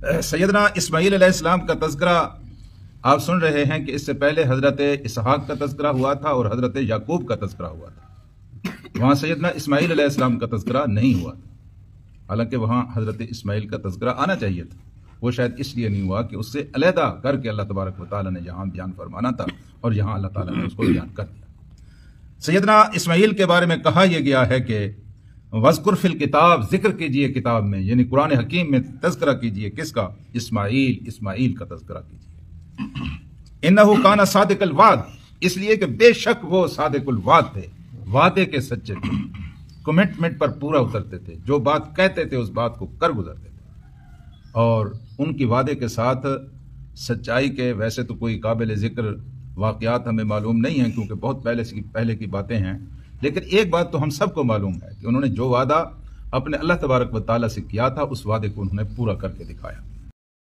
سیدنا اسماعیل علیہ السلام کا تذکرہ آپ سن رہے ہیں کہ اس سے پہلے حضرت اسحاق کا تذکرہ ہوا تھا اور حضرت یعقوب کا تذکرہ ہوا تھا. وہاں سیدنا اسماعیل علیہ السلام کا تذکرہ نہیں ہوا تھا، حالانکہ وہاں حضرت اسماعیل کا تذکرہ آنا چاہیے تھا. وہ شاید اس لیے نہیں ہوا کہ اس سے علیحدہ کر کے اللہ تبارک و تعالیٰ نے یہاں بیان فرمانا تھا اور یہاں اللہ تعالیٰ نے اس کو بیان کر دیا. سیدنا اسماعیل کے بارے میں کہا یہ گیا ہے کہ وذکر فی الکتاب، ذکر کیجئے کتاب میں، یعنی قرآن حکیم میں تذکرہ کیجئے. کس کا؟ اسماعیل کا تذکرہ کیجئے. انہ کان صادق الوعد، اس لیے کہ بے شک وہ صادق الوعد تھے، وعدے کے سچے تھے، کمٹمنٹ پر پورا اترتے تھے، جو بات کہتے تھے اس بات کو کر گزرتے تھے. اور ان کی وعدے کے ساتھ سچائی کے ویسے تو کوئی قابل ذکر واقعات ہمیں معلوم نہیں ہیں کیونکہ بہت پہلے کی باتیں ہیں، لیکن ایک بات تو ہم سب کو معلوم ہے کہ انہوں نے جو وعدہ اپنے اللہ تبارک و تعالیٰ سے کیا تھا اس وعدے کو انہوں نے پورا کر کے دکھایا.